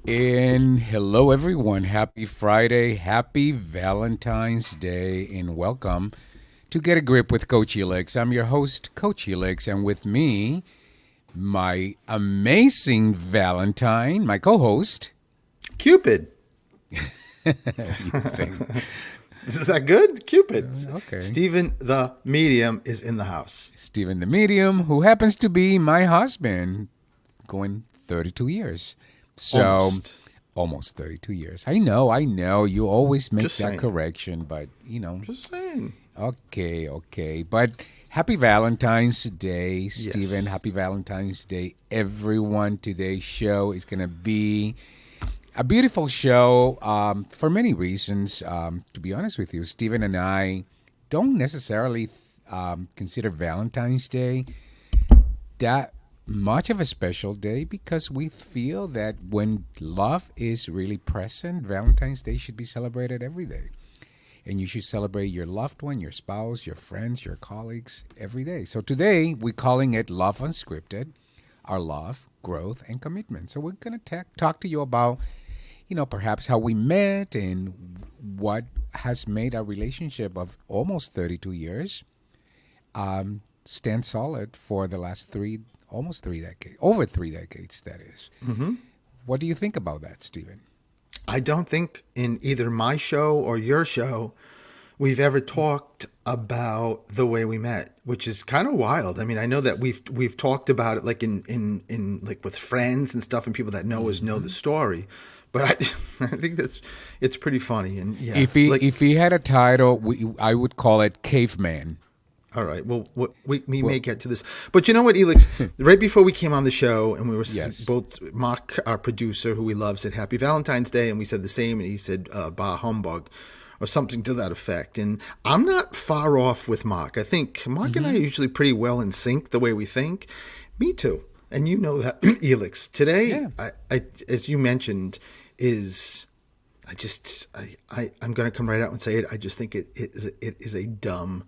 And hello, everyone. Happy Friday. Happy Valentine's Day. And welcome to Get a Grip with Coach Helix. I'm your host, Coach Helix. And with me, my amazing Valentine, my co host. Cupid. You think? Is that good? Cupid. Okay. Stephen the medium is in the house. Stephen the Medium, who happens to be my husband, going 32 years. So, almost 32 years. I know. You always make Just that saying. correction, but, Just saying. Okay. But happy Valentine's Day, Stephen. Yes. Happy Valentine's Day, everyone. Today's show is going to be a beautiful show for many reasons. To be honest with you, Stephen and I don't necessarily consider Valentine's Day that much of a special day because we feel that when love is really present, Valentine's Day should be celebrated every day. And you should celebrate your loved one, your spouse, your friends, your colleagues every day. So today we're calling it Love Unscripted, our love, growth, and commitment. So we're going to talk to you about, perhaps how we met and what has made our relationship of almost 32 years stand solid for the last almost 3 decades, over 3 decades, that is. Mm-hmm. What do you think about that, Stephen? I don't think in either my show or your show we've ever talked about the way we met, which is kind of wild. I mean, I know that we've talked about it like in like with friends and stuff, and people that know us know the story. But I think it's pretty funny. And yeah, If he had a title, I would call it Caveman. all right. Well, we may get to this, but you know what, Elix? Right before we came on the show, and we were Yes. both Mark, our producer, who we love, said Happy Valentine's Day, and we said the same, and he said Bah Humbug, or something to that effect. And I'm not far off with Mark. I think Mark and I are usually pretty well in sync the way we think. Me too, and you know that, Elix. Today, Yeah. I as you mentioned, is I'm going to come right out and say it. I just think it is a dumb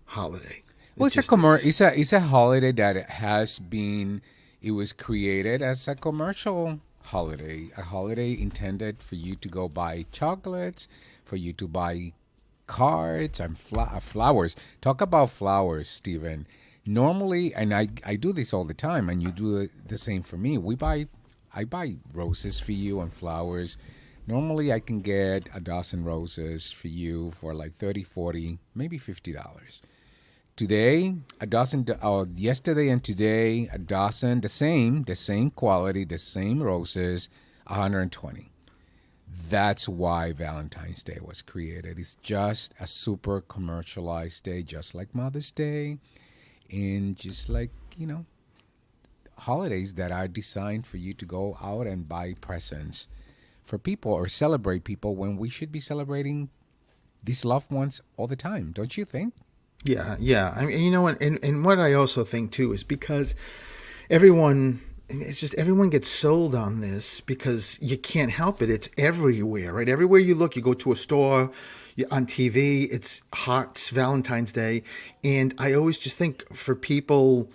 holiday. Well, It it's a just is. it's a holiday that has been. It was created as a commercial holiday, a holiday intended for you to go buy chocolates, for you to buy cards and flowers. Talk about flowers, Stephen. Normally, and I do this all the time, and you do the same for me. I buy roses for you and flowers. Normally, I can get a dozen roses for you for like 30, 40, maybe $50. Today, a dozen, yesterday and today, a dozen, the same quality, the same roses, 120. That's why Valentine's Day was created. It's just a super commercialized day, just like Mother's Day, and just like, holidays that are designed for you to go out and buy presents for people or celebrate people when we should be celebrating these loved ones all the time. Don't you think? Yeah. I mean, and what I also think too is because everyone gets sold on this because you can't help it. It's everywhere, right? Everywhere you look, you go to a store, on TV, it's hearts, Valentine's Day. And I always just think for people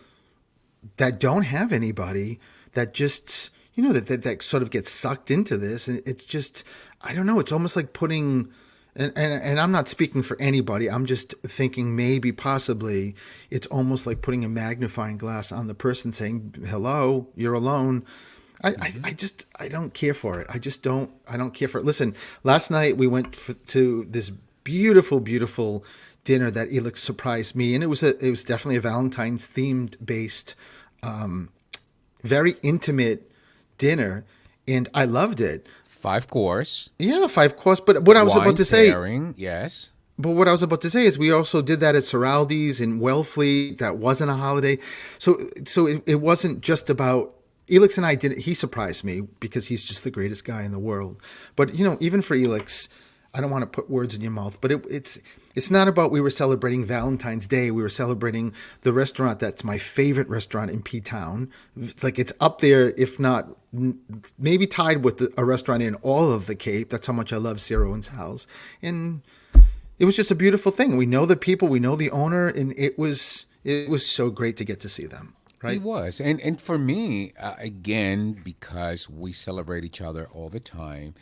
that don't have anybody, that just, that sort of gets sucked into this. And it's just, I don't know, it's almost like putting, and I'm not speaking for anybody. I'm just thinking maybe possibly it's almost like putting a magnifying glass on the person saying, hello, you're alone. I don't care for it. I don't care for it. Listen, last night we went to this beautiful, beautiful dinner that Elix surprised me. And it was definitely a Valentine's themed based, very intimate dinner. And I loved it. 5 course. Yeah, 5 course. But what I was about to say, pairing, yes. but what I was about to say is we also did that at Soraldi's in Wellfleet. That wasn't a holiday. So it wasn't just about Elix and I did it. He surprised me because he's just the greatest guy in the world. But, even for Elix, I don't want to put words in your mouth, but it's not about we were celebrating Valentine's Day. We were celebrating the restaurant that's my favorite restaurant in P-Town. Like it's up there, if not maybe tied with a restaurant in all of the Cape. That's how much I love Ciro and Sal's. And it was just a beautiful thing. We know the people, we know the owner, and it was so great to get to see them. He right? was, and for me, again, because we celebrate each other all the time,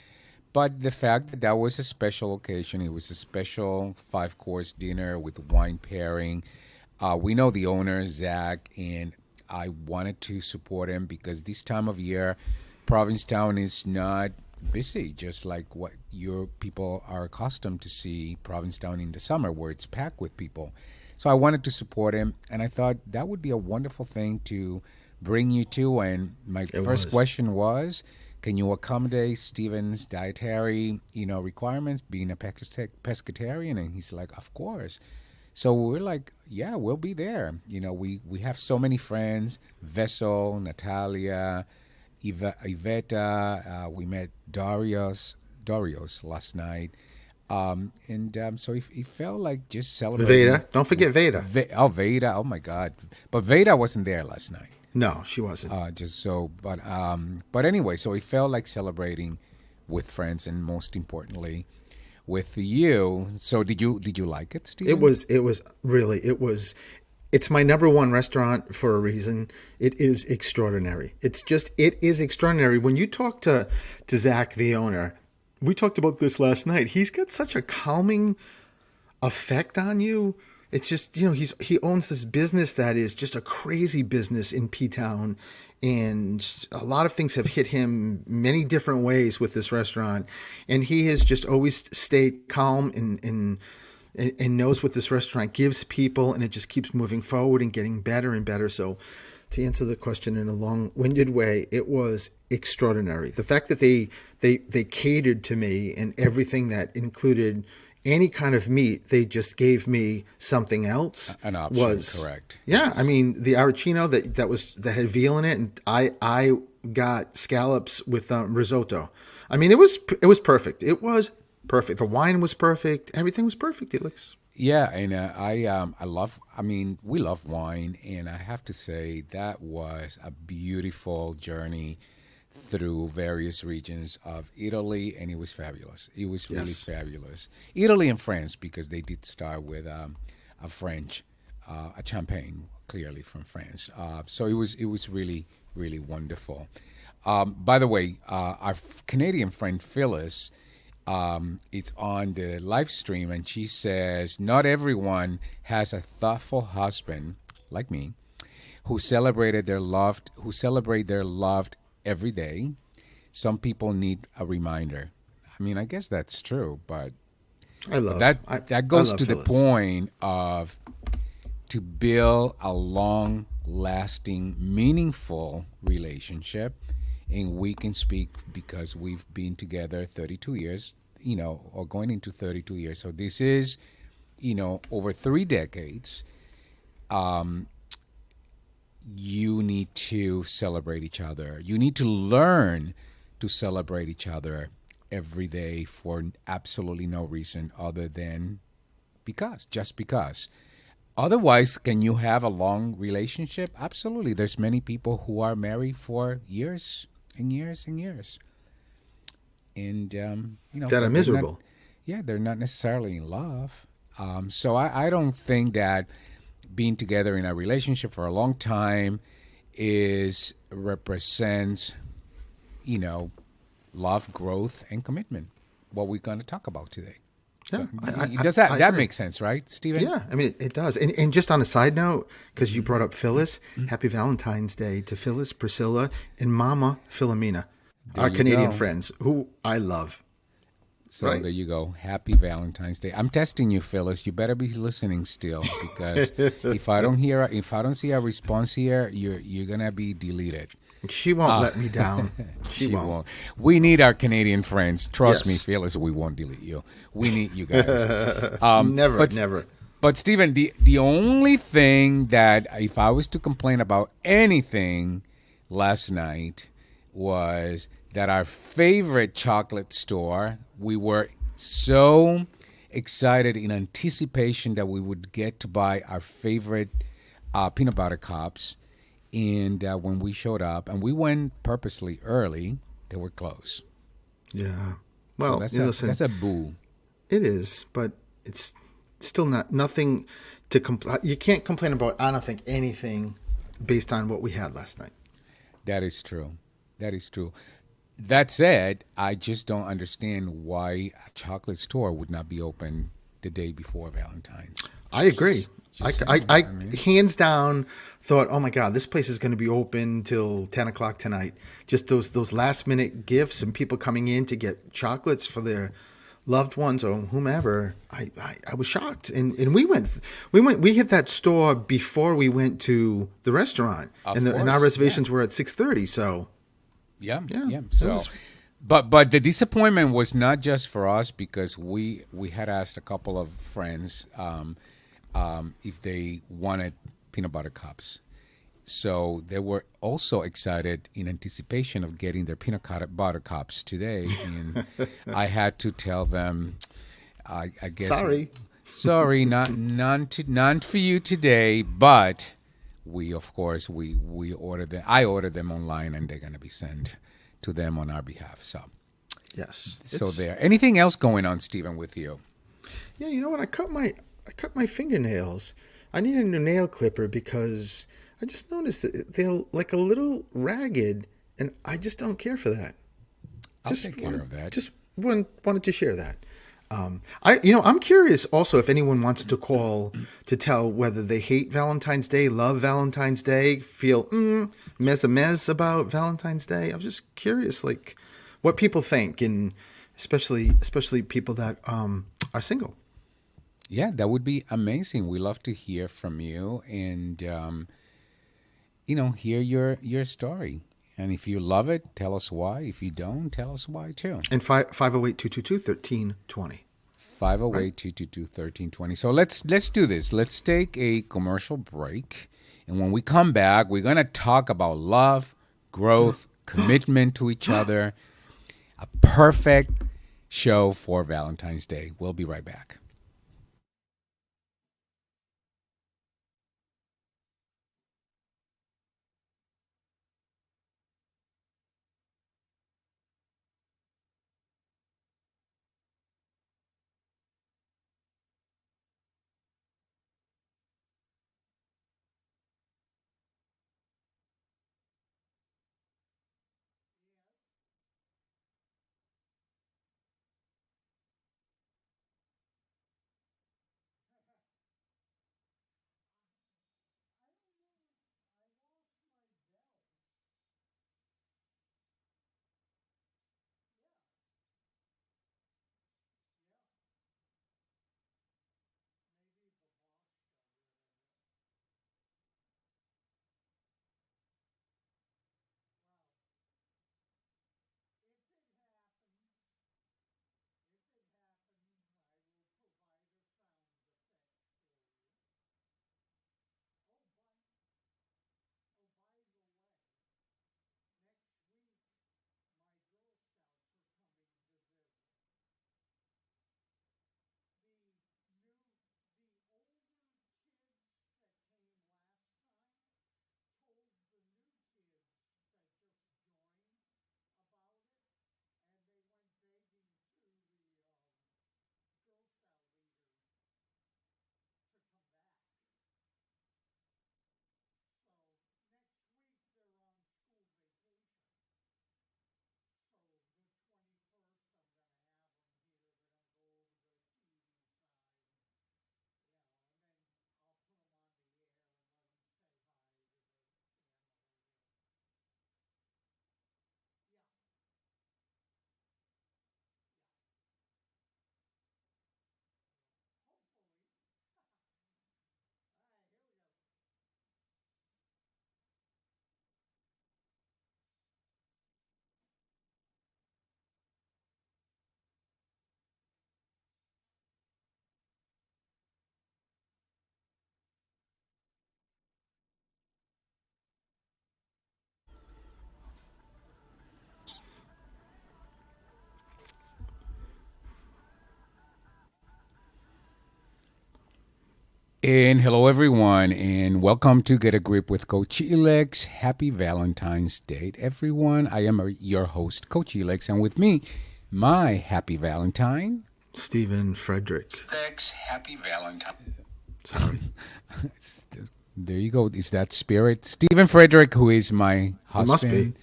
but the fact that that was a special occasion, it was a special five-course dinner with wine pairing. We know the owner, Zach, and I wanted to support him because this time of year, Provincetown is not busy, just like what your people are accustomed to see Provincetown in the summer, where it's packed with people. So I wanted to support him, and I thought that would be a wonderful thing to bring you to. And my It first was. question was, can you accommodate Steven's dietary, requirements, being a pescatarian? And he's like, of course. So we're like, yeah, we'll be there. We have so many friends: Vessel, Natalia, Iveta. We met Darius last night. And so it felt like just celebrating. Veda. Don't forget Veda. Veda. Oh my God! But Veda wasn't there last night. No, she wasn't. Just so, but anyway, so it felt like celebrating with friends, and most importantly, with you. So did you like it, It Stephen? was. It was really. It was. It's my number one restaurant for a reason. It is extraordinary. It's just. It is extraordinary. When you talk to Zach, the owner, we talked about this last night. He's got such a calming effect on you. It's just, he owns this business that is just a crazy business in P Town, and a lot of things have hit him many different ways with this restaurant, and he has just always stayed calm and knows what this restaurant gives people, and it just keeps moving forward and getting better and better. So, to answer the question in a long-winded way, it was extraordinary. The fact that they catered to me and everything that included any kind of meat, they just gave me something else. An option, Was correct? Yeah, I mean the arancino that had veal in it, and I got scallops with risotto. I mean it was perfect. It was perfect. The wine was perfect. Everything was perfect. Felix. Yeah, and I love. I mean, we love wine, and I have to say that was a beautiful journey through various regions of Italy, and it was fabulous. It was really Yes. fabulous. Italy and France, because they did start with a French, a champagne, clearly from France. So it was really really wonderful. By the way, our Canadian friend Phyllis, it's on the live stream, and she says not everyone has a thoughtful husband like me who celebrate their loved every day. Some people need a reminder. I mean, I guess that's true, but that I goes love to the Phyllis. point of to build a long lasting, meaningful relationship. And we can speak because we've been together 32 years, or going into 32 years. So this is, over 3 decades. You need to celebrate each other. You need to learn to celebrate each other every day for absolutely no reason other than just because. Otherwise, can you have a long relationship? Absolutely. There's many people who are married for years and years and years, and That are but they're not. miserable. Yeah, they're not necessarily in love. So I don't think that being together in a relationship for a long time is represents, you know, love, growth, and commitment. What we're going to talk about today. Yeah, Does that I that agree. make sense, right, Stephen? Yeah, I mean, it does. And just on a side note, because you brought up Phyllis, Mm-hmm. happy Valentine's Day to Phyllis, Priscilla, and Mama Philomena, There our you Canadian go. friends, who I love. So Right? there you go. Happy Valentine's Day. I'm testing you, Phyllis. You better be listening still, because if I don't see a response here, you're gonna be deleted. She won't let me down. She won't. We need our Canadian friends. Trust me, Yes. Phyllis. We won't delete you. We need you guys. Never, but never. But Stephen, the only thing that if I was to complain about anything last night was that our favorite chocolate store, we were so excited in anticipation that we would get to buy our favorite peanut butter cups. And when we showed up, and we went purposely early, they were closed. Yeah. So Well, listen, that's a boo. it is, but it's still nothing to complain. You can't complain about, I don't think, anything based on what we had last night. That is true. That is true. That said, I just don't understand why a chocolate store would not be open the day before Valentine's. I agree. Just I, saying. I, I mean, hands down thought, oh my God, this place is going to be open till 10 o'clock tonight. Just those last minute gifts and people coming in to get chocolates for their loved ones or whomever. I was shocked. And we hit that store before we went to the restaurant, of and our course, yeah. reservations were at 6:30. So Yeah, yeah, yeah. it So, was. but the disappointment was not just for us because we had asked a couple of friends if they wanted peanut butter cups. So they were also excited in anticipation of getting their butter cups today, and I had to tell them, I guess, Sorry. sorry, none for you today, but. We of course we ordered them. I ordered them online, and they're gonna be sent to them on our behalf. So Yes. there. Anything else going on, Stephen, with you? Yeah, you know what? I cut my fingernails. I need a new nail clipper because I just noticed that they're like a little ragged, and I just don't care for that. I'll Just take care wanted, of that. just wanted to share that. I'm curious also if anyone wants to call to tell whether they hate Valentine's Day, love Valentine's Day, feel mez about Valentine's Day. I'm just curious, like, what people think, and especially people that are single. Yeah, that would be amazing. We love to hear from you, and hear your story. And if you love it, tell us why. If you don't, tell us why too. And 508-222-1320. 508-222-1320. So let's do this. Let's take a commercial break. And when we come back, we're going to talk about love, growth, commitment to each other. A perfect show for Valentine's Day. We'll be right back. And hello, everyone, and welcome to Get a Grip with Coach Elex. Happy Valentine's Day, everyone. I am your host, Coach Elex, and with me, my happy Valentine. Stephen Frederick. Elex, happy Valentine. Sorry. There you go. Is that spirit? Stephen Frederick, who is my It must be. husband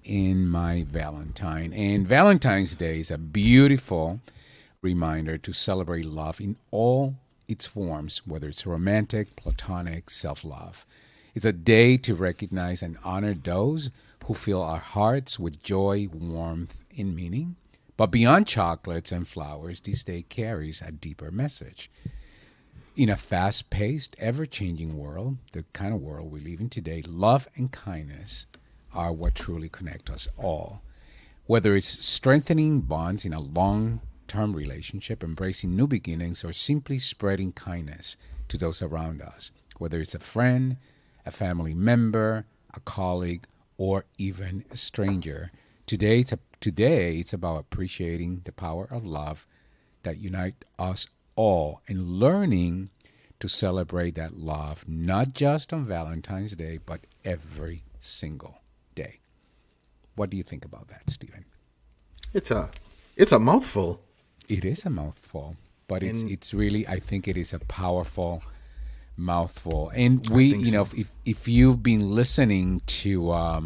and my Valentine. And Valentine's Day is a beautiful reminder to celebrate love in all its forms, whether it's romantic, platonic, self love. It's a day to recognize and honor those who fill our hearts with joy, warmth, and meaning. But beyond chocolates and flowers, this day carries a deeper message. In a fast paced, ever changing world, the kind of world we live in today, love and kindness are what truly connect us all. Whether it's strengthening bonds in a long term relationship, embracing new beginnings, or simply spreading kindness to those around us, whether it's a friend, a family member, a colleague, or even a stranger. Today it's about appreciating the power of love that unite us all and learning to celebrate that love not just on Valentine's Day but every single day. What do you think about that, Stephen? It's a mouthful. It is a mouthful, but it's And it's really, I think it is a powerful mouthful. And I we, think you know, so. if you've been listening to our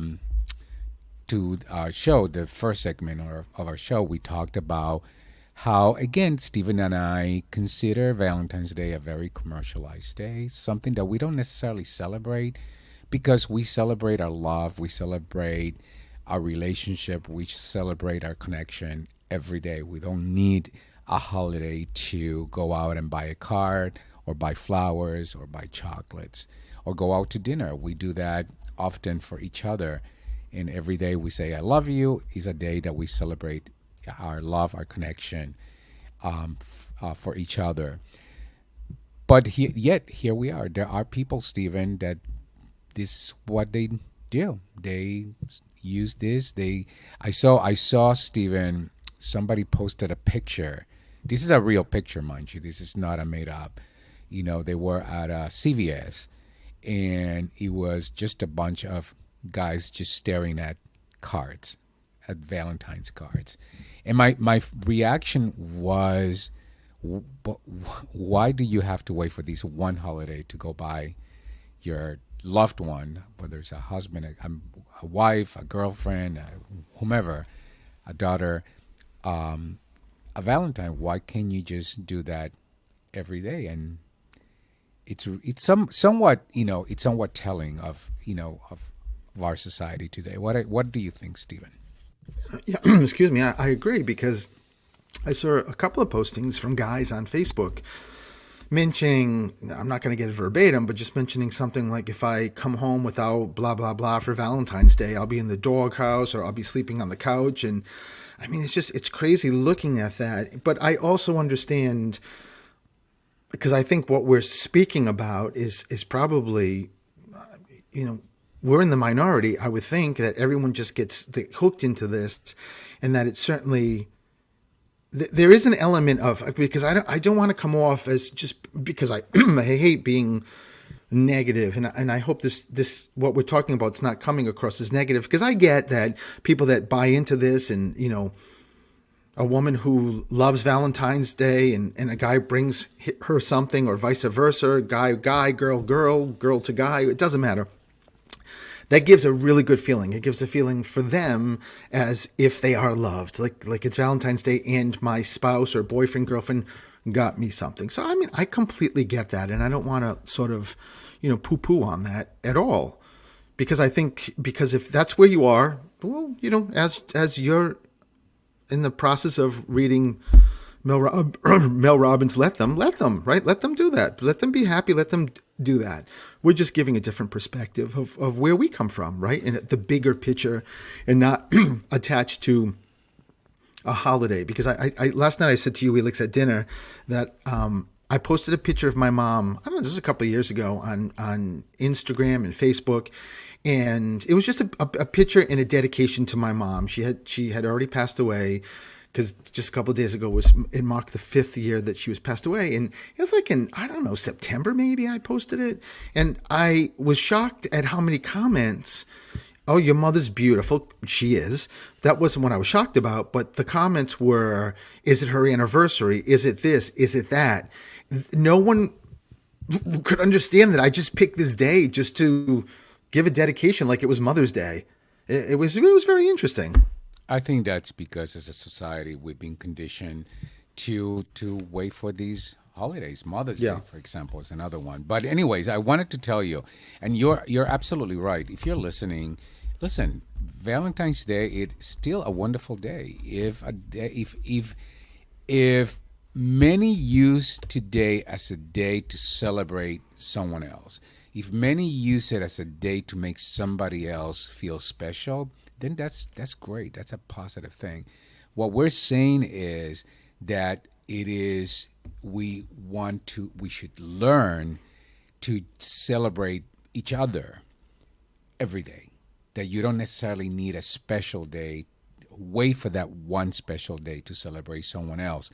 show, the first segment of our show, we talked about how, again, Stephen and I consider Valentine's Day a very commercialized day, something that we don't necessarily celebrate because we celebrate our love, we celebrate our relationship, we celebrate our connection every day. We don't need a holiday to go out and buy a card or buy flowers or buy chocolates or go out to dinner. We do that often for each other. And every day we say, I love you, is a day that we celebrate our love, our connection for each other. But yet, here we are. There are people, Stephen, that this is what they do. They use this. I saw Stephen, somebody posted a picture. This is a real picture, mind you. This is not a made up. They were at CVS, and it was just a bunch of guys just staring at cards, at Valentine's cards. And my reaction was, why do you have to wait for this one holiday to go buy your loved one, whether it's a husband, a wife, a girlfriend, whomever, a daughter, a Valentine? Why can't you just do that every day? And somewhat, it's somewhat telling of our society today. What do you think, Stephen? Yeah, excuse me. I agree because I saw a couple of postings from guys on Facebook mentioning, I'm not going to get it verbatim, but just mentioning something like, if I come home without blah, blah, blah for Valentine's Day, I'll be in the doghouse or I'll be sleeping on the couch. And I mean, it's crazy looking at that. But I also understand, because I think what we're speaking about is probably, we're in the minority. I would think that everyone just gets hooked into this, and that it's certainly, there is an element of, because I don't want to come off as, just because I I hate being negative, and I hope this what we're talking about is not coming across as negative, because I get that people that buy into this, and a woman who loves Valentine's Day and a guy brings her something, or vice versa, guy, girl to guy, it doesn't matter. That gives a really good feeling. It gives a feeling for them as if they are loved, like it's Valentine's Day and my spouse or boyfriend, girlfriend got me something. So I mean, I completely get that, and I don't want to sort of, poo-poo on that at all, because I think, because if that's where you are, well, as you're in the process of reading Mel Robbins, let them, right? Let them do that. Let them be happy. Let them do that. We're just giving a different perspective of where we come from, right? And the bigger picture, and not attached to a holiday. Because I last night I said to you, Felix, at dinner, that I posted a picture of my mom, I don't know, this was a couple of years ago, on Instagram and Facebook. And it was just a picture and a dedication to my mom. She had already passed away, because just a couple of days ago it marked the 5th year that she was passed away. And it was like in, I don't know, September maybe I posted it. And I was shocked at how many comments. Oh, your mother's beautiful. She is. That wasn't what I was shocked about. But the comments were, is it her anniversary? Is it this? Is it that? No one could understand that. I just picked this day just to give a dedication like it was Mother's Day. It was very interesting. I think that's because as a society we've been conditioned to wait for these holidays. Mother's Day, Yeah. for example, is another one. But anyways, I wanted to tell you, and you're absolutely right. If you're listening, listen. Valentine's Day it's still a wonderful day. If many use today as a day to celebrate someone else, if many use it as a day to make somebody else feel special, then that's great. That's a positive thing. What we're saying is that it is we should learn to celebrate each other every day. That you don't necessarily need a special day. Wait for that one special day to celebrate someone else.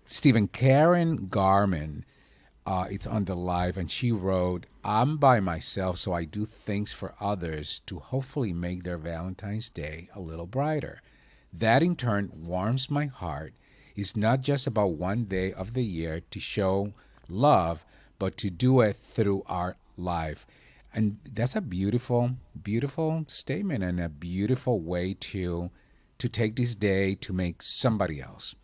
Stephen, Karen Garman, it's on the live, and she wrote, "I'm by myself, so I do things for others to hopefully make their Valentine's Day a little brighter. That in turn warms my heart. It's not just about one day of the year to show love, but to do it through our life." And that's a beautiful, beautiful statement and a beautiful way to take this day to make somebody else,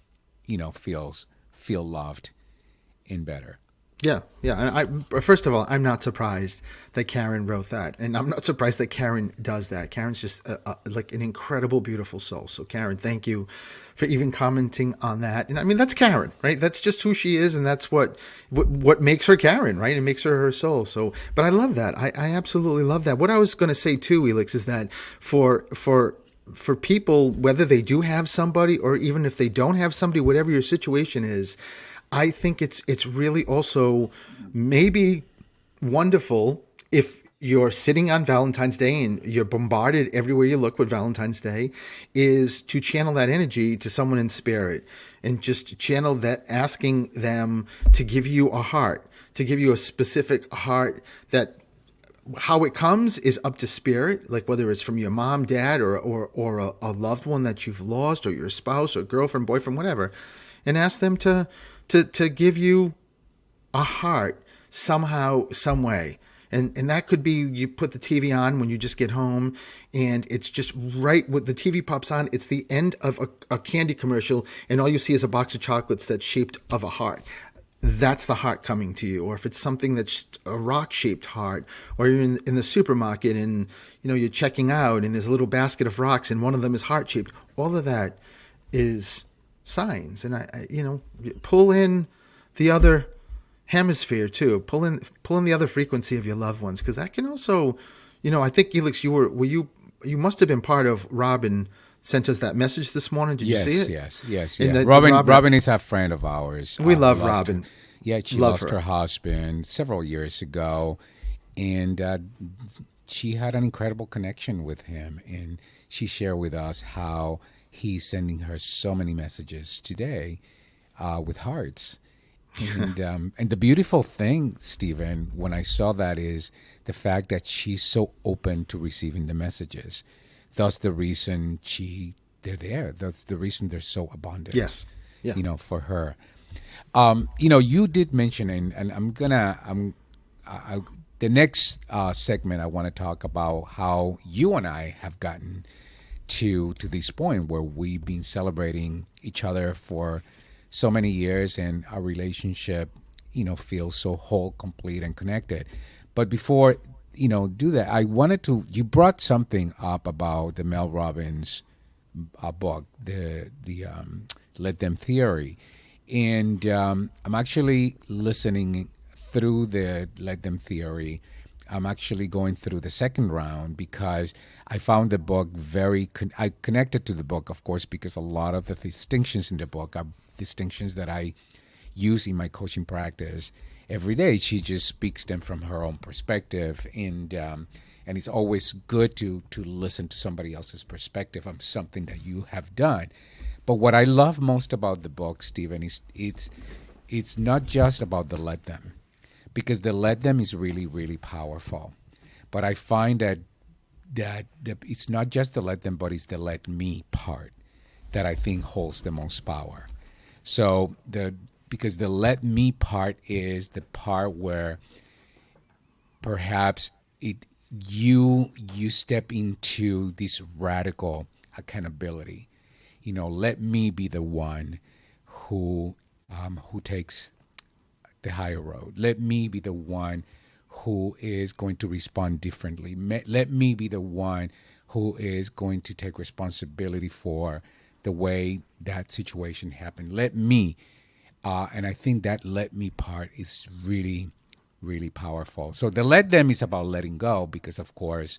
feel loved and better. Yeah, yeah. And first of all, I'm not surprised that Karen wrote that, and I'm not surprised that Karen does that. Karen's just like an incredible, beautiful soul. So, Karen, thank you for even commenting on that. And I mean, that's Karen, right? That's just who she is, and that's what makes her Karen, right? It makes her soul. So, but I love that. I absolutely love that. What I was going to say too, Elix, is that for people, whether they do have somebody or even if they don't have somebody, whatever your situation is, I think it's really also maybe wonderful if you're sitting on Valentine's Day and you're bombarded everywhere you look with Valentine's Day, is to channel that energy to someone in spirit and just channel that, asking them to give you a heart, to give you a specific heart that how it comes is up to spirit, like whether it's from your mom, dad, or a loved one that you've lost, or your spouse or girlfriend, boyfriend, whatever, and ask them to give you a heart somehow, some way. And that could be you put the TV on when you just get home, and it's just right when the TV pops on, it's the end of a candy commercial, and all you see is a box of chocolates that's shaped of a heart. That's the heart coming to you. Or if it's something that's a rock-shaped heart, or you're in the supermarket and you're checking out and there's a little basket of rocks and one of them is heart-shaped. All of that is signs. And pull in the other hemisphere too. Pull in the other frequency of your loved ones, because that can also, I think, Elix, you must have been part of Robin sent us that message this morning. Did you see it? Yes. Robin is a friend of ours. We love Robin. She lost her husband several years ago, and she had an incredible connection with him. And she shared with us how he's sending her so many messages today with hearts. And the beautiful thing, Stephen, when I saw that, is the fact that she's so open to receiving the messages. That's the reason they're there. That's the reason they're so abundant. Yes. Yeah. For her. You did mention, and the next segment I want to talk about how you and I have gotten to this point where we've been celebrating each other for so many years, and our relationship, feels so whole, complete, and connected. But before do that, I wanted to. You brought something up about the Mel Robbins book, the Let Them theory, and I'm actually listening through the Let Them theory. I'm actually going through the second round because I found the book I connected to the book, of course, because a lot of the distinctions in the book are distinctions that I use in my coaching practice every day. She just speaks them from her own perspective, and it's always good to listen to somebody else's perspective on something that you have done. But what I love most about the book, Stephen, is it's not just about the let them, because the let them is really, really powerful. But I find that it's not just the let them, but it's the let me part that I think holds the most power. So because the let me part is the part where perhaps it you step into this radical accountability. Let me be the one who takes the higher road. Let me be the one who is going to respond differently. Let me be the one who is going to take responsibility for the way that situation happened. Let me. And I think that let me part is really, really powerful. So the let them is about letting go because, of course,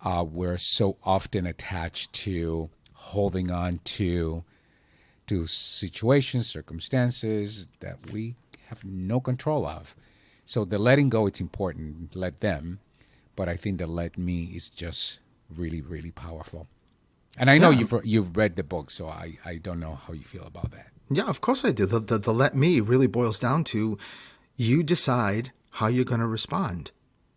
we're so often attached to holding on to situations, circumstances that we have no control of. So the letting go, it's important. Let them, but I think the let me is just really, really powerful. And I know Yeah. you've read the book, so I don't know how you feel about that. Yeah, of course I do. The let me really boils down to you decide how you're going to respond.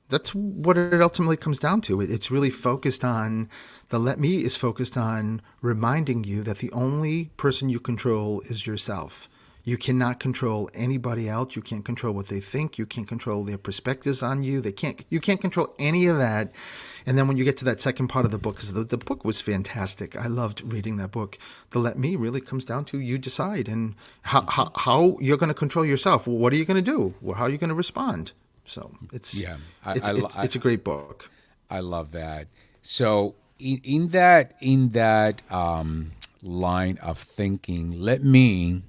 That's what it ultimately comes down to. It's really focused on, the let me is focused on reminding you that the only person you control is yourself. You cannot control anybody else. You can't control what they think. You can't control their perspectives on you. You can't control any of that. And then when you get to that second part of the book, because the book was fantastic. I loved reading that book. The let me really comes down to you decide and how you're going to control yourself. Well, what are you going to do? Well, how are you going to respond? So Yeah, it's a great book. I love that. So in that line of thinking, let me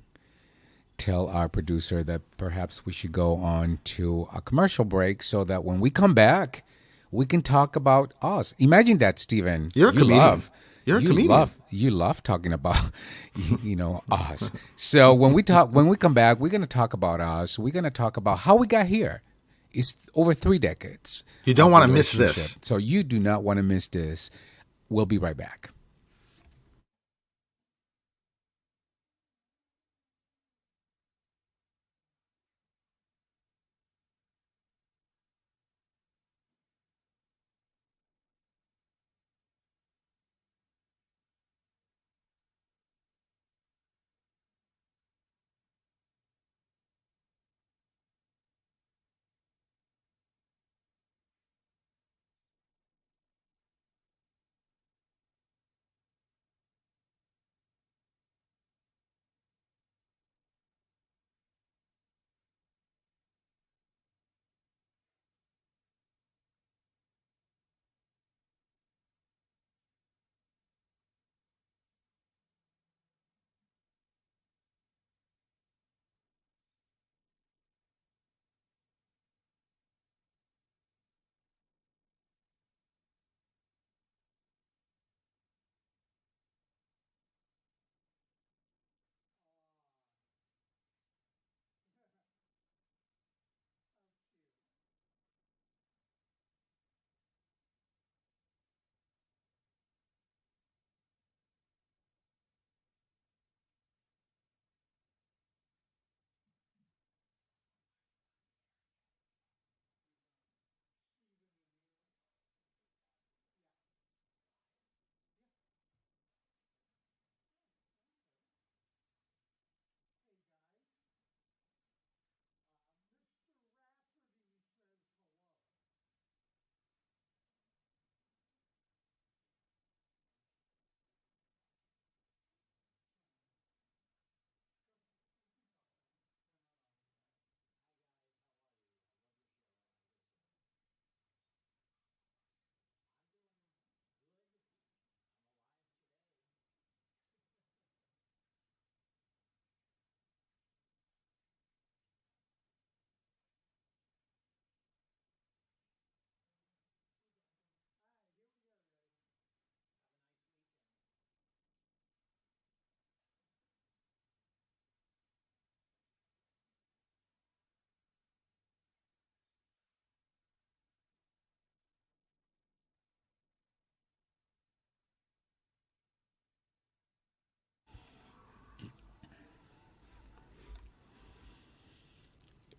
tell our producer that perhaps we should go on to a commercial break so that when we come back, we can talk about us. Imagine that, Stephen. You're a comedian. You're a comedian. You love talking about us. So when we come back, we're going to talk about us. We're going to talk about how we got here. It's over 3 decades. You don't of want to miss relationship. this. So you do not want to miss this. We'll be right back.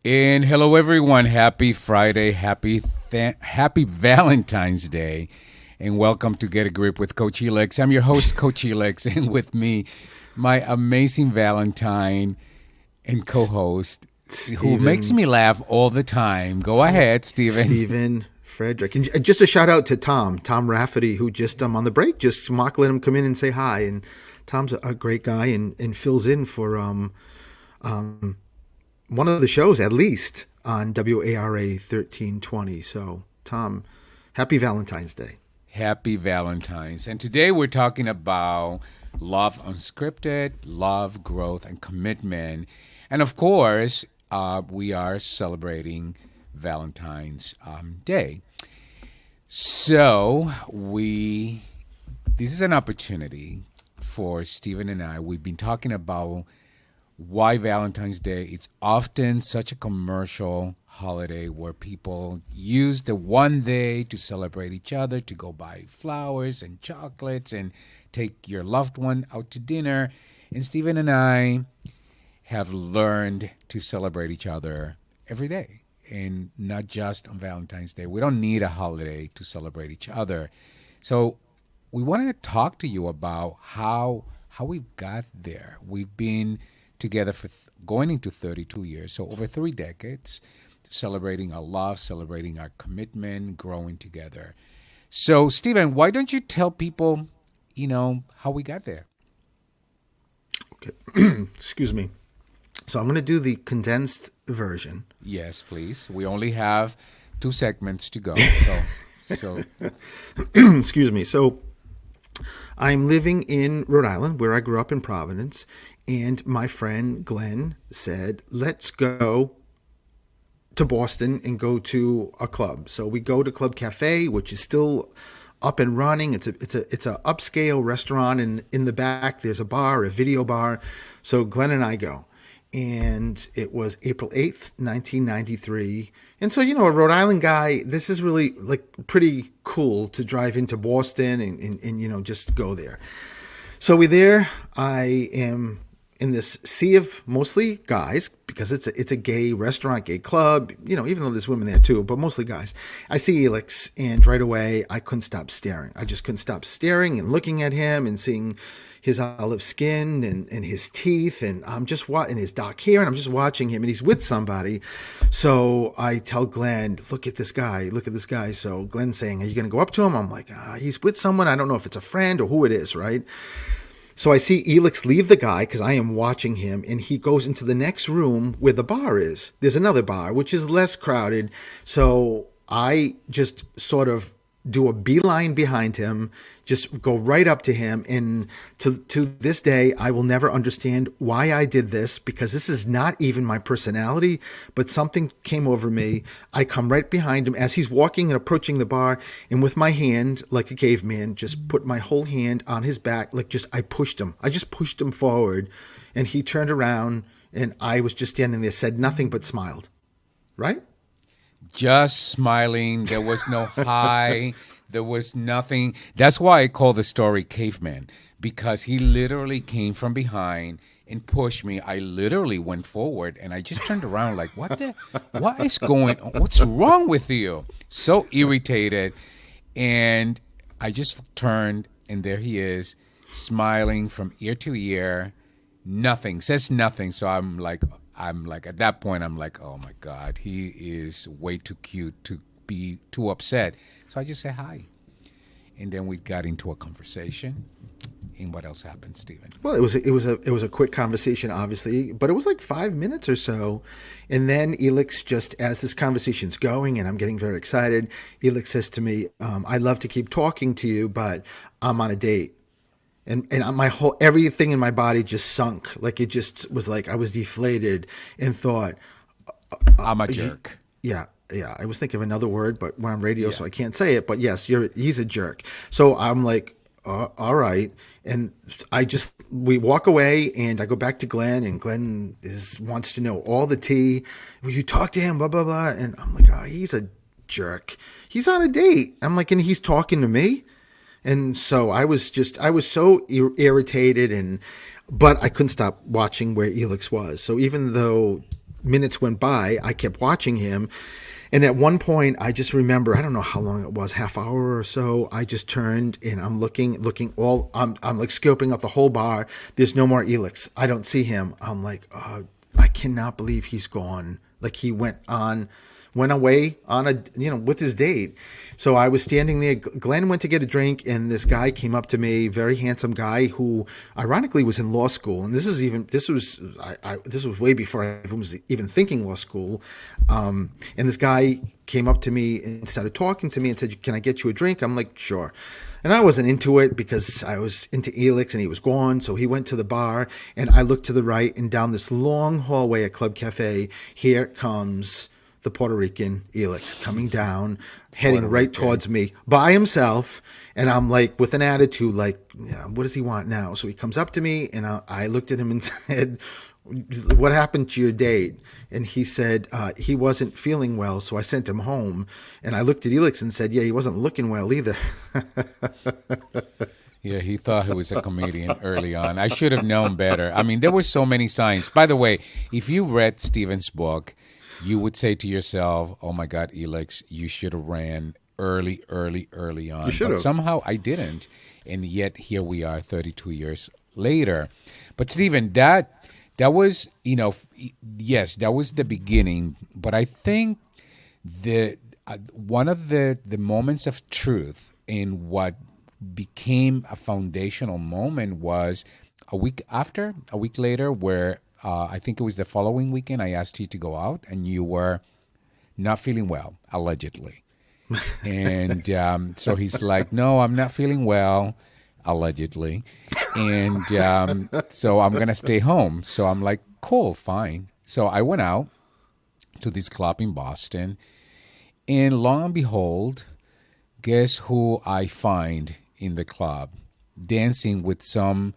And hello, everyone. Happy Friday. Happy Valentine's Day. And welcome to Get a Grip with Coach Helix. I'm your host, Coach Helix, and with me, my amazing Valentine, and co-host who makes Stephen, me laugh all the time. Go ahead, Steven. Stephen Frederick. And just a shout out to Tom Rafferty, who just on the break, just Mark let him come in and say hi. And Tom's a great guy and fills in for one of the shows at least on WARA 1320. So Tom, happy Valentine's Day. Happy Valentine's. And today we're talking about love unscripted, love, growth, and commitment. And of course, we are celebrating Valentine's Day. So this is an opportunity for Stephen and I. We've been talking about why Valentine's Day. It's often such a commercial holiday where people use the one day to celebrate each other, to go buy flowers and chocolates and take your loved one out to dinner. And Stephen and I have learned to celebrate each other every day, and not just on Valentine's Day. We don't need a holiday to celebrate each other. So we wanted to talk to you about how we've got there. We've been together for going into 32 years, so over 3 decades, celebrating our love, celebrating our commitment, growing together. So, Stephen, why don't you tell people, how we got there? Okay. Excuse me. So I'm going to do the condensed version. Yes, please. We only have 2 segments to go. So Excuse me. So I'm living in Rhode Island, where I grew up in Providence, and my friend Glenn said, let's go to Boston and go to a club. So we go to Club Cafe, which is still up and running. It's a upscale restaurant, and in the back there's a bar, a video bar. So Glenn and I go. And it was April 8th, 1993. And so, a Rhode Island guy, this is really pretty cool to drive into Boston and just go there. So we're there. I am in this sea of mostly guys, because it's a gay restaurant, gay club, even though there's women there too, but mostly guys. I see Elix, and right away I couldn't stop staring. I just couldn't stop staring and looking at him and seeing his olive skin and his teeth, and I'm just and his dark hair, and I'm just watching him, and he's with somebody. So I tell Glenn, look at this guy. So Glenn's saying, are you going to go up to him? I'm like, he's with someone. I don't know if it's a friend or who it is, right? So I see Elix leave the guy, because I am watching him, and he goes into the next room where the bar is. There's another bar, which is less crowded. So I just sort of do a beeline behind him, just go right up to him. And to this day, I will never understand why I did this, because this is not even my personality, but something came over me. I come right behind him as he's walking and approaching the bar, and with my hand, like a caveman, just put my whole hand on his back, I pushed him. I just pushed him forward, and he turned around, and I was just standing there, said nothing but smiled. Right? Just smiling. There was no hi. There was nothing. That's why I call the story Caveman, because he literally came from behind and pushed me. I literally went forward, and I just turned around like, what is going on? What's wrong with you? So irritated. And I just turned, and there he is, smiling from ear to ear. Nothing. Says nothing. So I'm like, at that point, I'm like, oh my God, he is way too cute to be too upset. So I just say hi. And then we got into a conversation. And what else happened, Stephen? Well, it was a quick conversation, obviously, but it was like 5 minutes or so. And then Elix, just as this conversation's going and I'm getting very excited, Elix says to me, I'd love to keep talking to you, but I'm on a date. And everything in my body just sunk. It just was like I was deflated and thought, I'm a jerk. Yeah. I was thinking of another word, but we're on radio, so I can't say it. But yes, he's a jerk. So I'm like, all right. And we walk away, and I go back to Glenn, and Glenn wants to know all the tea. Will you talk to him? Blah, blah, blah. And I'm like, he's a jerk. He's on a date. I'm like, and he's talking to me. And so I was so irritated, but I couldn't stop watching where Elix was. So even though minutes went by, I kept watching him. And at one point, I just remember, I don't know how long it was, half hour or so. I just turned, and I'm looking I'm like scoping out the whole bar. There's no more Elix. I don't see him. I'm like, I cannot believe he's gone. Like he went away on a, with his date. So I was standing there. Glenn went to get a drink, and this guy came up to me, very handsome guy who, ironically, was in law school. And this was way before I was even thinking law school. And this guy came up to me and started talking to me and said, "Can I get you a drink?" I'm like, "Sure." And I wasn't into it because I was into Elix and he was gone. So he went to the bar, and I looked to the right, and down this long hallway at Club Cafe, here comes the Puerto Rican Elix coming down, heading right towards me by himself. And I'm like, with an attitude, like, yeah, what does he want now? So he comes up to me, and I looked at him and said, "What happened to your date?" And he said he wasn't feeling well, so I sent him home. And I looked at Elix and said, "Yeah, he wasn't looking well either." Yeah, he thought he was a comedian early on. I should have known better. I mean, there were so many signs. By the way, if you read Steven's book, you would say to yourself, "Oh my God, Elix, you should have ran early on." You should But have. somehow I didn't. And yet here we are 32 years later. But Steven, that was, yes, that was the beginning. But I think the one of the moments of truth in what became a foundational moment was a week later, where I think it was the following weekend, I asked you to go out, and you were not feeling well, allegedly. And so he's like, "No, I'm not feeling well, allegedly. And so I'm going to stay home." So I'm like, "Cool, fine." So I went out to this club in Boston, and lo and behold, guess who I find in the club dancing with some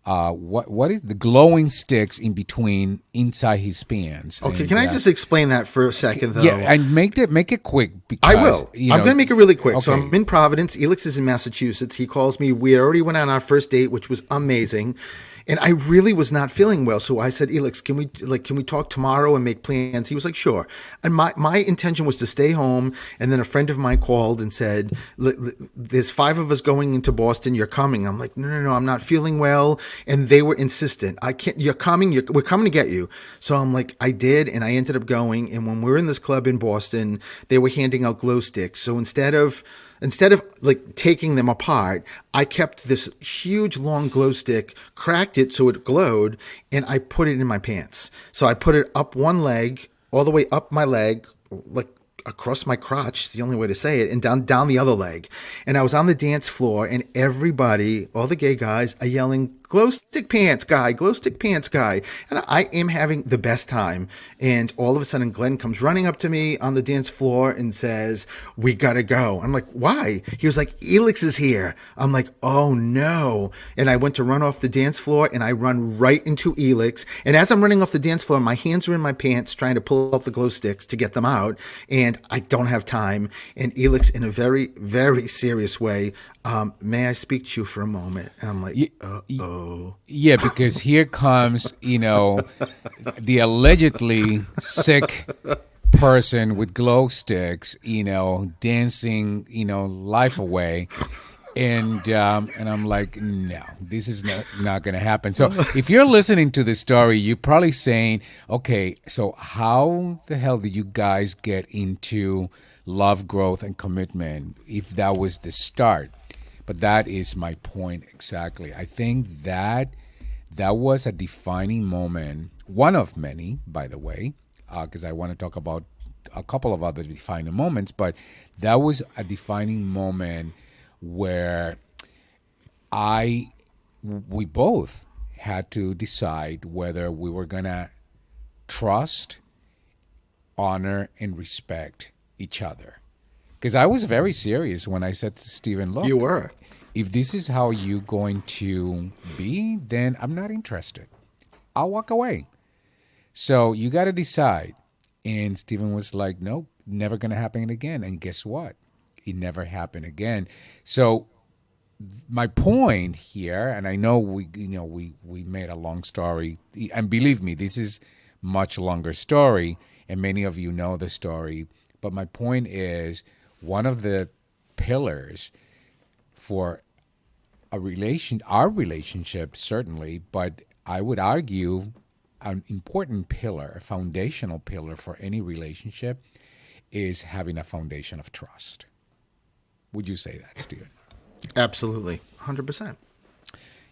what is the glowing sticks in between inside his pants? Okay, And, can I just explain that for a second, though? yeah, and make it quick, because I will. I'm going to make it really quick. So okay. I'm in Providence. Elix is in Massachusetts. He calls me. We already went on our first date, which was amazing. And I really was not feeling well. So I said, "Elix, can we talk tomorrow and make plans?" He was like, "Sure." And my intention was to stay home. And then a friend of mine called and said, "There's 5 of us going into Boston. You're coming." I'm like, No, I'm not feeling well. And they were insistent. "I can't, you're coming. We're coming to get you." So I'm like, I did. And I ended up going. And when we were in this club in Boston, they were handing out glow sticks. So instead of like taking them apart, I kept this huge long glow stick, cracked it so it glowed, and I put it in my pants. So I put it up one leg, all the way up my leg, like across my crotch, the only way to say it, and down the other leg. And I was on the dance floor, and everybody, all the gay guys, are yelling, "Glow stick pants guy, glow stick pants guy." And I am having the best time. And all of a sudden, Glenn comes running up to me on the dance floor and says, "We gotta go." I'm like, "Why?" He was like, "Elix is here." I'm like, "Oh no." And I went to run off the dance floor, and I run right into Elix. And as I'm running off the dance floor, my hands are in my pants trying to pull off the glow sticks to get them out. And I don't have time. And Elix, in a very, very serious way, "May I speak to you for a moment?" And I'm like, uh-oh. Yeah, because here comes, the allegedly sick person with glow sticks, dancing, life away. And I'm like, no, this is not going to happen. So if you're listening to this story, you're probably saying, okay, so how the hell did you guys get into love, growth, and commitment if that was the start? But that is my point exactly. I think that was a defining moment, one of many, by the way, because I want to talk about a couple of other defining moments, but that was a defining moment where we both had to decide whether we were going to trust, honor, and respect each other. Because I was very serious when I said to Steven, "Look, You were. if this is how you're going to be, then I'm not interested. I'll walk away." So you got to decide. And Steven was like, "Nope, never going to happen again." And guess what? It never happened again. So my point here, and I know we made a long story, and believe me, this is much longer story, and many of you know the story. But my point is, one of the pillars for our relationship, certainly, but I would argue an important pillar, a foundational pillar for any relationship is having a foundation of trust. Would you say that, Steven? Absolutely, 100%.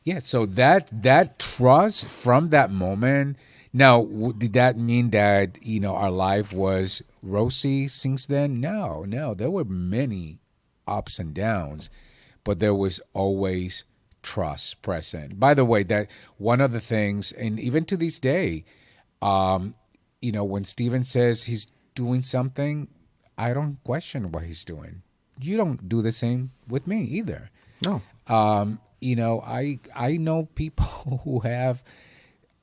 Yeah. So that trust from that moment. Now, did that mean that our life was rosy since then? No, no. There were many ups and downs, but there was always trust present. By the way, that one of the things, and even to this day, um, when Steven says he's doing something, I don't question what he's doing. You don't do the same with me either. No. I know people who have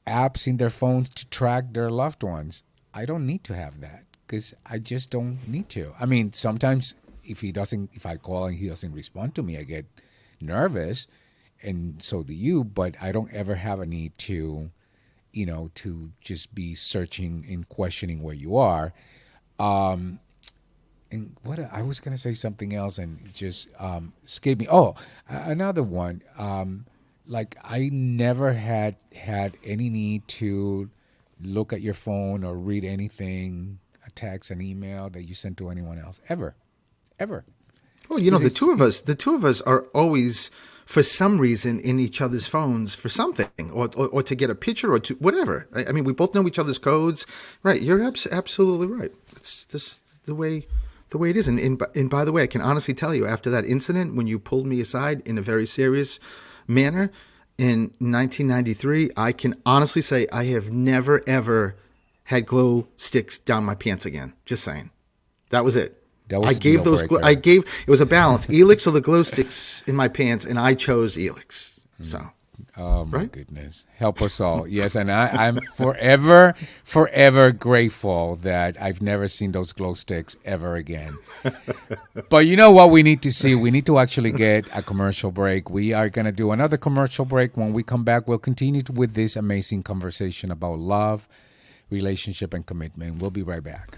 apps in their phones to track their loved ones. I don't need to have that because I just don't need to. I mean, sometimes if I call and he doesn't respond to me, I get nervous, and so do you. But I don't ever have a need to, to just be searching and questioning where you are. And what I was gonna say something else and it just escaped me. Oh, another one. Like I never had any need to look at your phone or read anything, a text, an email that you sent to anyone else ever, ever. Well, Because the two of us are always, for some reason, in each other's phones for something, or to get a picture, or to whatever. I mean, we both know each other's codes, right? You're absolutely right. It's this the way it is. And by the way, I can honestly tell you, after that incident, when you pulled me aside in a very serious manner in 1993, I can honestly say I have never ever had glow sticks down my pants again. Just saying. That was it. that I was a gave deal those. I breaker. gave. It was a balance: Elix or the glow sticks in my pants, and I chose Elix. So, Oh my right? goodness. Help us all. Yes, and I'm forever, forever grateful that I've never seen those glow sticks ever again. But you know what we need to see? We need to actually get a commercial break. We are going to do another commercial break. When we come back, we'll continue with this amazing conversation about love, relationship, and commitment. We'll be right back.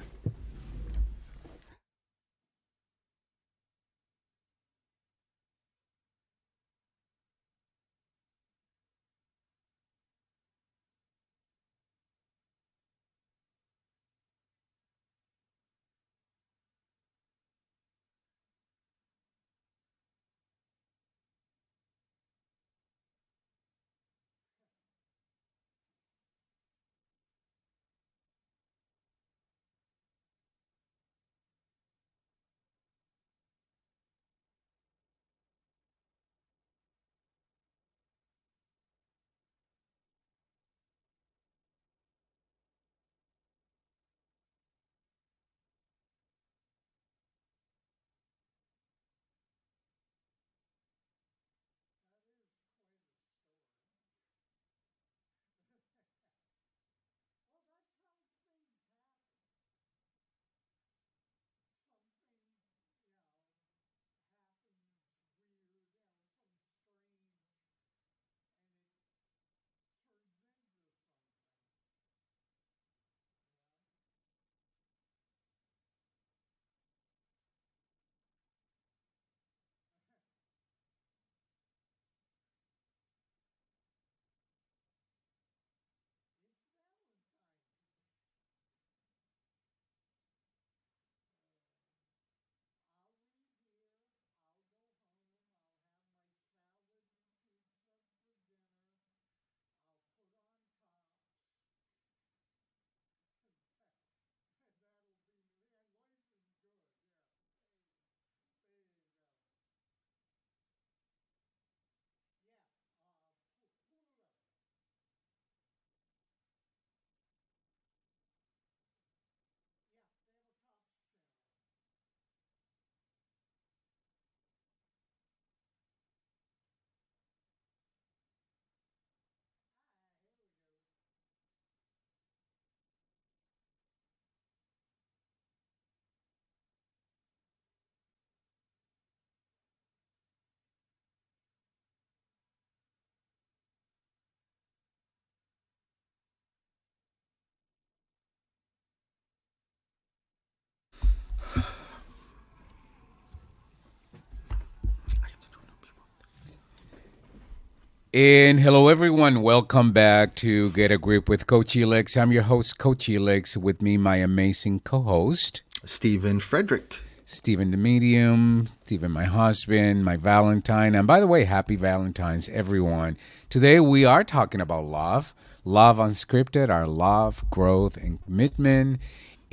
And hello, everyone. Welcome back to Get a Grip with Coach Elix. I'm your host, Coach Elix. With me, my amazing co-host, Stephen Frederick. Stephen the Medium, Stephen, my husband, my Valentine. And by the way, happy Valentine's, everyone. Today, we are talking about love unscripted, our love, growth, and commitment.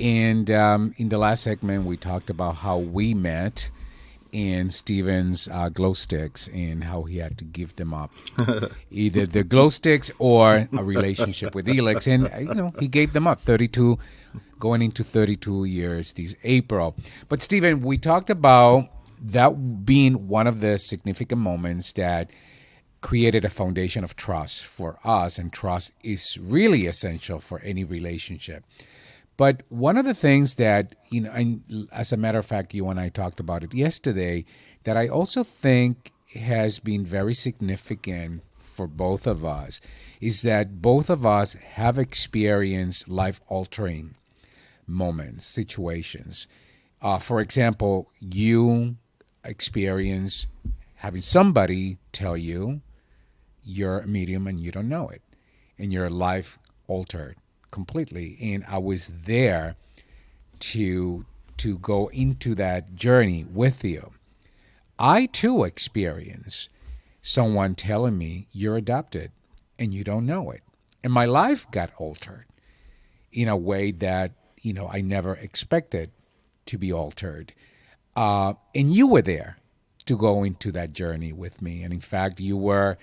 And in the last segment, we talked about how we met and Steven's glow sticks and how he had to give them up. Either the glow sticks or a relationship with Elix. And, he gave them up 32, going into 32 years this April. But, Steven, we talked about that being one of the significant moments that created a foundation of trust for us. And trust is really essential for any relationship. But one of the things that, and as a matter of fact, you and I talked about it yesterday, that I also think has been very significant for both of us is that both of us have experienced life-altering moments, situations. For example, you experience having somebody tell you you're a medium and you don't know it, and your life altered completely. And I was there to go into that journey with you. I too experienced someone telling me you're adopted and you don't know it. And my life got altered in a way that, I never expected to be altered. And you were there to go into that journey with me. And in fact, you were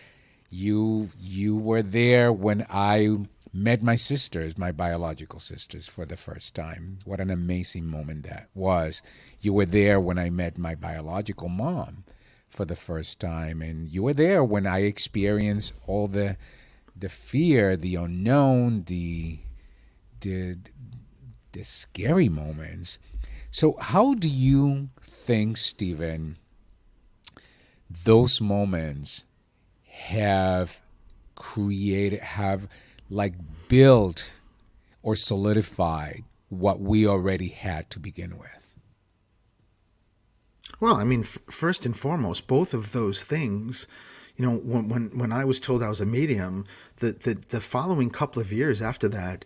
there when I met my sisters, my biological sisters, for the first time. What an amazing moment that was. You were there when I met my biological mom for the first time. And you were there when I experienced all the fear, the unknown, the scary moments. So how do you think, Stephen, those moments have built or solidified what we already had to begin with? Well, I mean, first and foremost, both of those things, when I was told I was a medium, the following couple of years after that,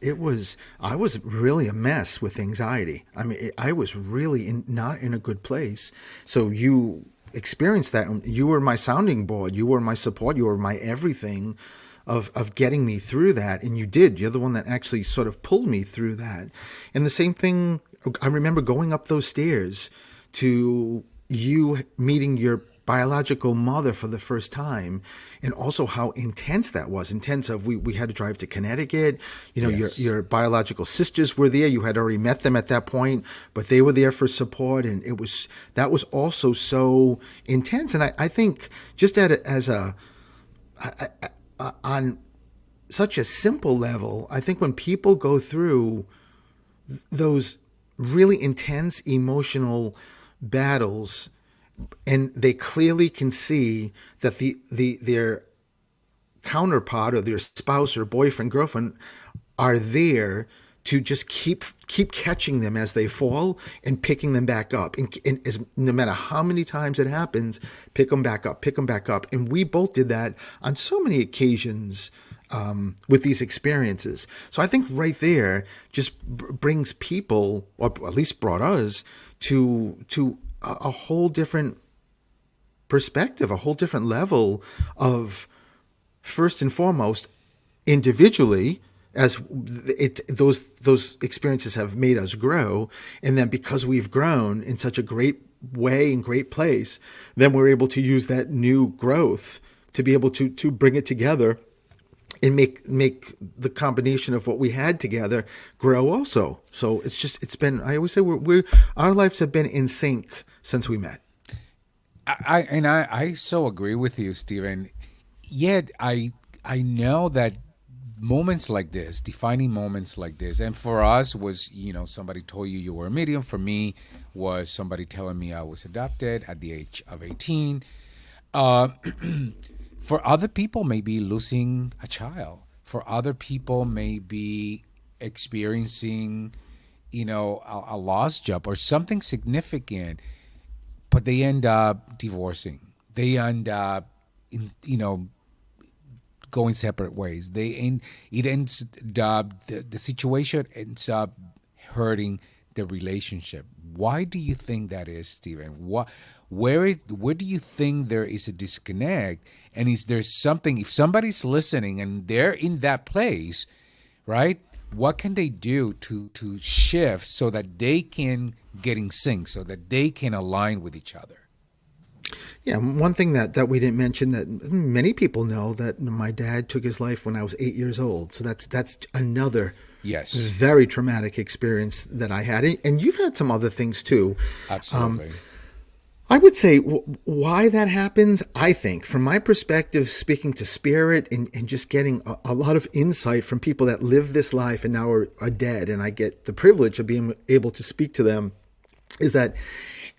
I was really a mess with anxiety. I mean, I was really not in a good place. So you experienced that. You were my sounding board. You were my support. You were my everything of getting me through that. And you did. You're the one that actually sort of pulled me through that. And the same thing, I remember going up those stairs to you meeting your biological mother for the first time, and also how intense that was. Intense of we had to drive to Connecticut. Yes. Your biological sisters were there. You had already met them at that point, but they were there for support, and that was also so intense. And I think just on such a simple level, I think when people go through those really intense emotional battles, and they clearly can see that their counterpart or their spouse or boyfriend, girlfriend are there to just keep catching them as they fall and picking them back up. And no matter how many times it happens, pick them back up. And we both did that on so many occasions with these experiences. So I think right there just brings people, or at least brought us, to a whole different perspective, a whole different level of, first and foremost, individually, as those experiences have made us grow, and then because we've grown in such a great way and great place, then we're able to use that new growth to be able to bring it together and make the combination of what we had together grow also. So it's been, I always say our lives have been in sync since we met. I so agree with you, Stephen. Yet I know that moments like this, defining moments like this, and for us was, somebody told you were a medium. For me was somebody telling me I was adopted at the age of 18. For other people, maybe losing a child. For other people, maybe experiencing, a lost job or something significant, but they end up divorcing. They end up, going separate ways. It ends up the situation ends up hurting the relationship. Why do you think that is, Stephen? Where do you think there is a disconnect? And is there something, if somebody's listening and they're in that place, right? What can they do to shift so that they can get in sync, so that they can align with each other? Yeah, one thing that we didn't mention that many people know, that my dad took his life when I was 8 years old. So that's another Yes, very traumatic experience that I had. And you've had some other things too. absolutely. I would say why that happens, I think, from my perspective, speaking to spirit and just getting a lot of insight from people that live this life and now are dead, and I get the privilege of being able to speak to them, is that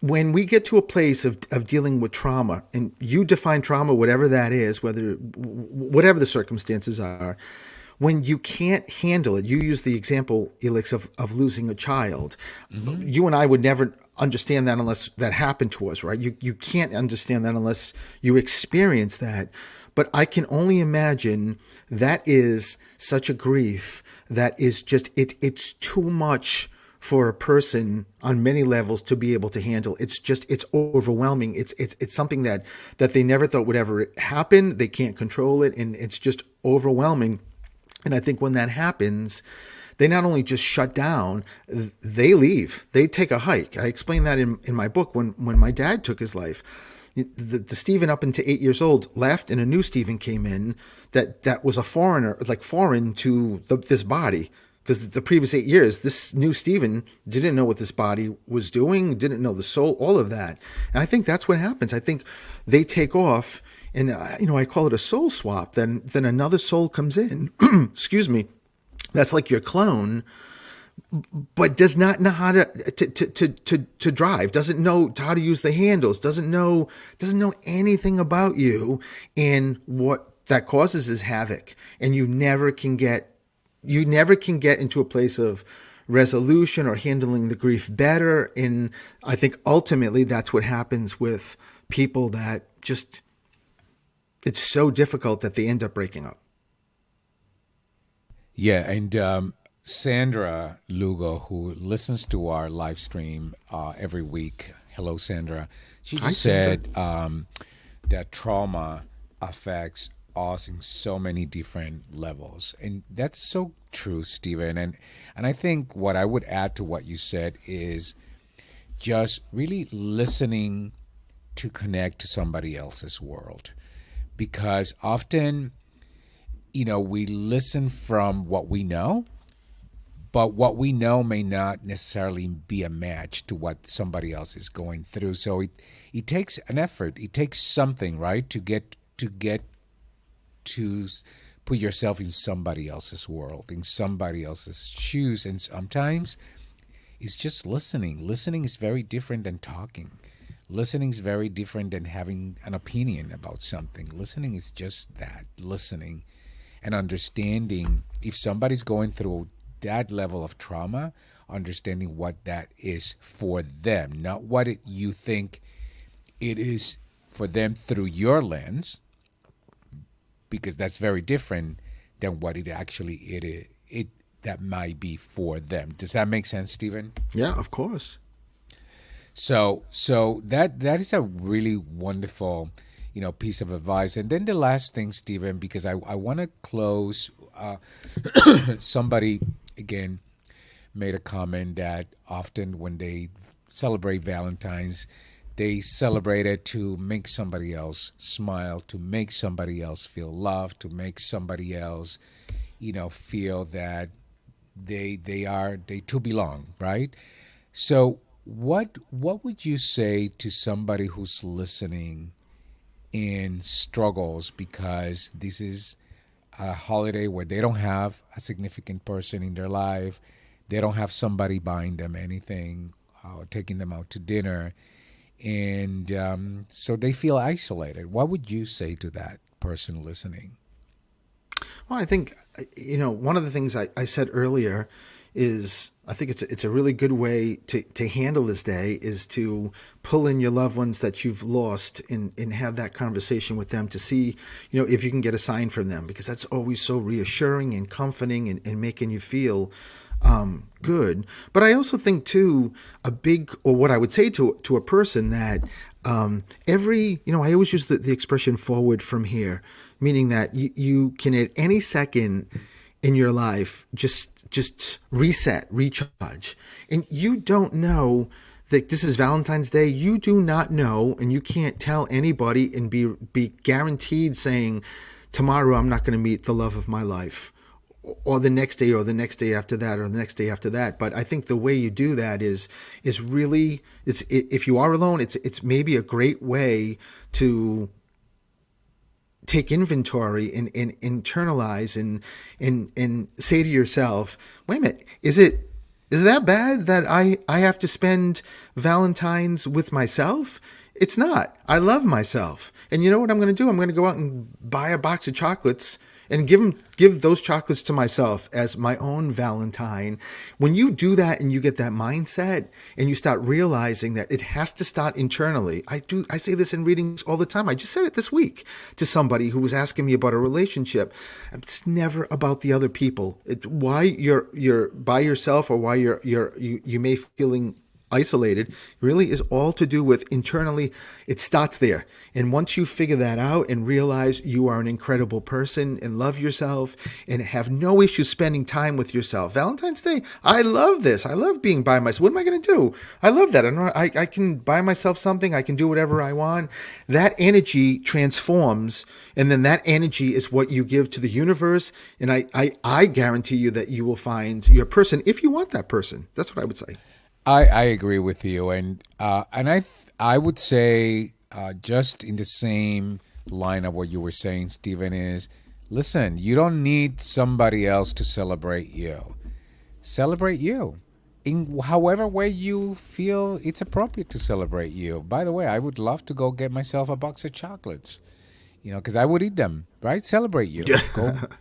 when we get to a place of dealing with trauma, and you define trauma, whatever that is, whatever the circumstances are, when you can't handle it, you use the example, Elix, of losing a child. Mm-hmm. You and I would never understand that unless that happened to us, right? You can't understand that unless you experience that. But I can only imagine that is such a grief that is just, it's too much for a person on many levels to be able to handle. It's overwhelming. It's something that they never thought would ever happen. They can't control it, and it's just overwhelming. And I think when that happens, they not only just shut down, they leave. They take a hike. I explain that in my book when my dad took his life. The Stephen up into 8 years old left, and a new Stephen came in that was a foreigner, like foreign to this body. Because the previous 8 years, this new Stephen didn't know what this body was doing, didn't know the soul, all of that. And I think that's what happens. I think they take off, and I call it a soul swap. Then another soul comes in, excuse me, that's like your clone, but does not know how to drive, doesn't know how to use the handles, doesn't know anything about you, and what that causes is havoc, and you never can get into a place of resolution or handling the grief better. And I think ultimately that's what happens with people that just, it's so difficult that they end up breaking up. Yeah, and Sandra Lugo, who listens to our live stream every week, hello, Sandra. She just said that trauma affects us in so many different levels, and that's so true, Stephen. And I think what I would add to what you said is just really listening to connect to somebody else's world, because often, we listen from what we know, but what we know may not necessarily be a match to what somebody else is going through. So it takes an effort. It takes something, right, to get to put yourself in somebody else's world, in somebody else's shoes. And sometimes it's just listening. Listening is very different than talking. Listening is very different than having an opinion about something. Listening is just that, listening and understanding. If somebody's going through that level of trauma, understanding what that is for them, not what you think it is for them through your lens, because that's very different than what it actually that might be for them. Does that make sense, Stephen? Yeah, of course. So that is a really wonderful, piece of advice. And then the last thing, Stephen, because I want to close. Somebody again made a comment that often when they celebrate Valentine's, they celebrate it to make somebody else smile, to make somebody else feel loved, to make somebody else, feel that they too belong, right? So what would you say to somebody who's listening and struggles because this is a holiday where they don't have a significant person in their life, they don't have somebody buying them anything, or taking them out to dinner, and so they feel isolated? What would you say to that person listening? Well, I think, one of the things I said earlier is, I think it's a really good way to handle this day, is to pull in your loved ones that you've lost, and have that conversation with them to see, if you can get a sign from them, because that's always so reassuring and comforting, and making you feel good. But I also think too, or what I would say to a person, that I always use the expression forward from here, meaning that you can at any second in your life just reset, recharge. And you don't know that this is Valentine's Day. You do not know, and you can't tell anybody and be guaranteed saying, tomorrow I'm not going to meet the love of my life, or the next day, or the next day after that, or the next day after that. But I think the way you do that is really, if you are alone, it's maybe a great way to take inventory and internalize and say to yourself, wait a minute, is it that bad that I have to spend Valentine's with myself? It's not. I love myself. And you know what I'm going to do? I'm going to go out and buy a box of chocolates and give those chocolates to myself as my own Valentine. When you do that and you get that mindset and you start realizing that it has to start internally. I say this in readings all the time. I just said it this week to somebody who was asking me about a relationship. It's never about the other people. It's why you're by yourself, or why you may feeling isolated, really is all to do with internally. It starts there. And once you figure that out and realize you are an incredible person and love yourself and have no issue spending time with yourself. Valentine's Day, I love this. I love being by myself. What am I going to do? I love that. I can buy myself something. I can do whatever I want. That energy transforms. And then that energy is what you give to the universe. And I guarantee you that you will find your person, if you want that person. That's what I would say. I agree with you, and I would say just in the same line of what you were saying, Stephen, is listen. You don't need somebody else to celebrate you. Celebrate you in however way you feel it's appropriate to celebrate you. By the way, I would love to go get myself a box of chocolates, because I would eat them. Right? Celebrate you.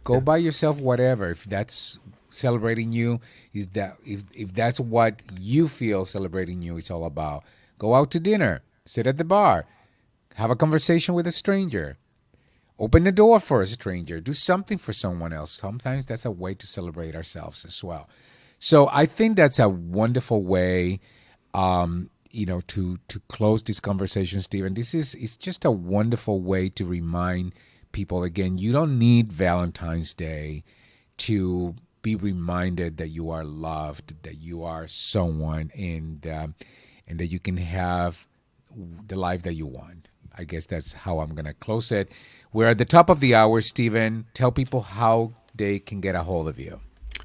Go buy yourself whatever, if that's celebrating you, is that if that's what you feel celebrating you is all about. Go out to dinner, sit at the bar, have a conversation with a stranger, open the door for a stranger, do something for someone else. Sometimes that's a way to celebrate ourselves as well. So I think that's a wonderful way to close this conversation, Stephen. It's just a wonderful way to remind people, again, you don't need Valentine's Day to be reminded that you are loved, that you are someone, and that you can have the life that you want. I guess that's how I'm going to close it. We're at the top of the hour, Stephen. Tell people how they can get a hold of you.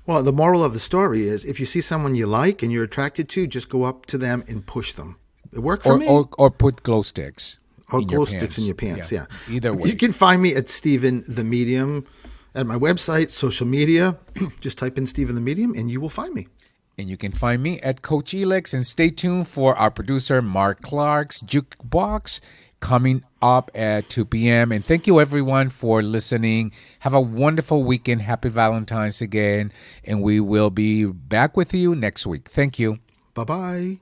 Well, the moral of the story is, if you see someone you like and you're attracted to, just go up to them and push them. It worked for me. Or put glow sticks. Or glow sticks in your pants, yeah. Either way. You can find me at Stephen the Medium. At my website, social media, just type in Stephen the Medium and you will find me. And you can find me at Coach Elix. And stay tuned for our producer, Mark Clark's Jukebox, coming up at 2 p.m. And thank you, everyone, for listening. Have a wonderful weekend. Happy Valentine's again. And we will be back with you next week. Thank you. Bye-bye.